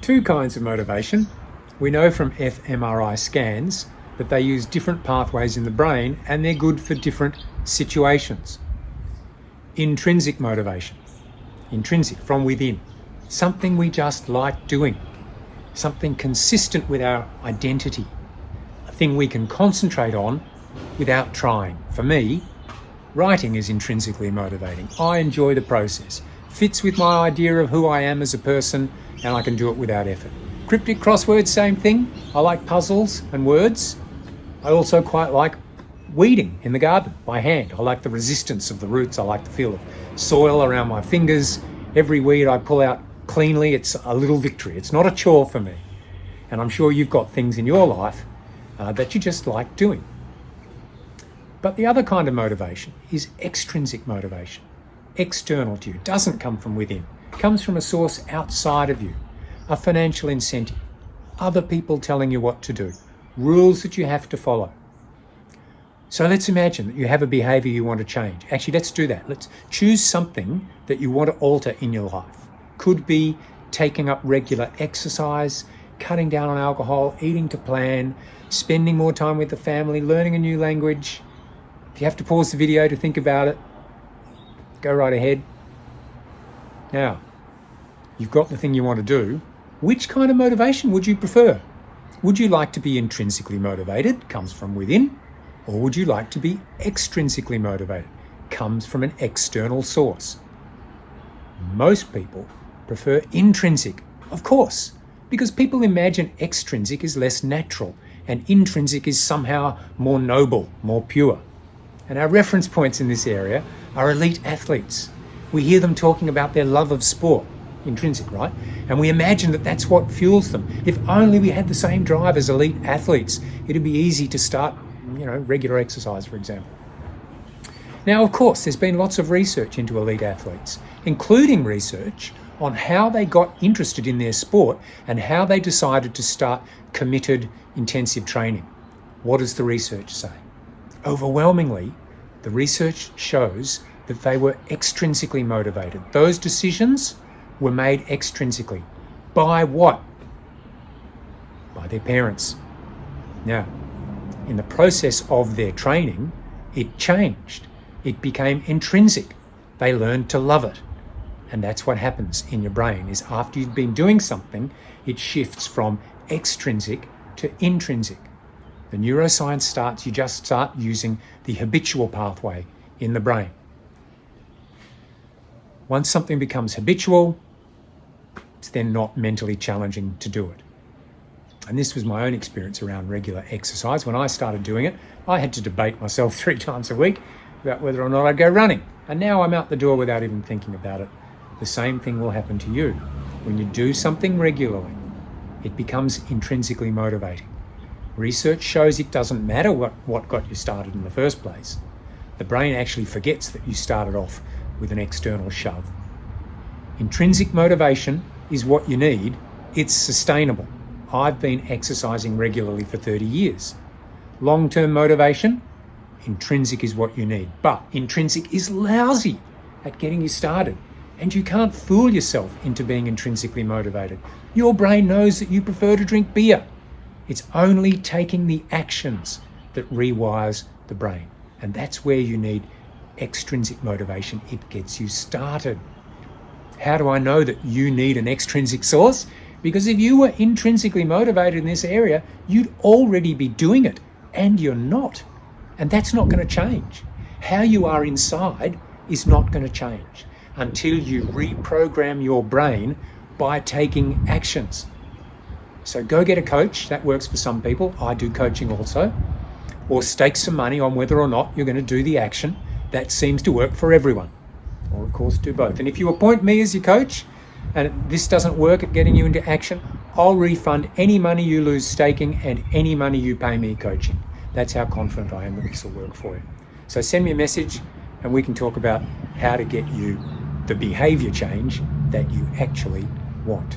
Two kinds of motivation. We know from fMRI scans that they use different pathways in the brain and they're good for different situations. Intrinsic motivation. Intrinsic, from within. Something we just like doing. Something consistent with our identity. A thing we can concentrate on without trying. For me, writing is intrinsically motivating. I enjoy the process. Fits with my idea of who I am as a person, and I can do it without effort. Cryptic crosswords, same thing. I like puzzles and words. I also quite like weeding in the garden by hand. I like the resistance of the roots. I like the feel of soil around my fingers. Every weed I pull out cleanly, it's a little victory. It's not a chore for me. And I'm sure you've got things in your life that you just like doing. But the other kind of motivation is extrinsic motivation. External to you, doesn't come from within. Comes from a source outside of you. A financial incentive. Other people telling you what to do. Rules that you have to follow. So let's imagine that you have a behaviour you want to change. Actually, let's do that. Let's choose something that you want to alter in your life. Could be taking up regular exercise, cutting down on alcohol, eating to plan, spending more time with the family, learning a new language. If you have to pause the video to think about it, go right ahead. Now, you've got the thing you want to do. Which kind of motivation would you prefer? Would you like to be intrinsically motivated, comes from within, or would you like to be extrinsically motivated, comes from an external source? Most people prefer intrinsic, of course, because people imagine extrinsic is less natural and intrinsic is somehow more noble, more pure. And our reference points in this area are elite athletes. We hear them talking about their love of sport, intrinsic, right? And we imagine that that's what fuels them. If only we had the same drive as elite athletes, it'd be easy to start, regular exercise, for example. Now, of course, there's been lots of research into elite athletes, including research on how they got interested in their sport and how they decided to start committed intensive training. What does the research say? Overwhelmingly, the research shows that they were extrinsically motivated. Those decisions were made extrinsically. By what? By their parents. Now, in the process of their training, it changed. It became intrinsic. They learned to love it. And that's what happens in your brain, is after you've been doing something, it shifts from extrinsic to intrinsic. The neuroscience starts, you just start using the habitual pathway in the brain. Once something becomes habitual, it's then not mentally challenging to do it. And this was my own experience around regular exercise. When I started doing it, I had to debate myself 3 times a week about whether or not I'd go running. And now I'm out the door without even thinking about it. The same thing will happen to you. When you do something regularly, it becomes intrinsically motivating. Research shows it doesn't matter what got you started in the first place. The brain actually forgets that you started off with an external shove. Intrinsic motivation is what you need. It's sustainable. I've been exercising regularly for 30 years. Long-term motivation, intrinsic is what you need. But intrinsic is lousy at getting you started. And you can't fool yourself into being intrinsically motivated. Your brain knows that you prefer to drink beer. It's only taking the actions that rewires the brain. And that's where you need extrinsic motivation. It gets you started. How do I know that you need an extrinsic source? Because if you were intrinsically motivated in this area, you'd already be doing it, and you're not. And that's not going to change. How you are inside is not going to change until you reprogram your brain by taking actions. So go get a coach. That works for some people. I do coaching also. Or stake some money on whether or not you're going to do the action. That seems to work for everyone. Or of course do both. And if you appoint me as your coach and this doesn't work at getting you into action, I'll refund any money you lose staking and any money you pay me coaching. That's how confident I am that this will work for you. So send me a message and we can talk about how to get you the behavior change that you actually want.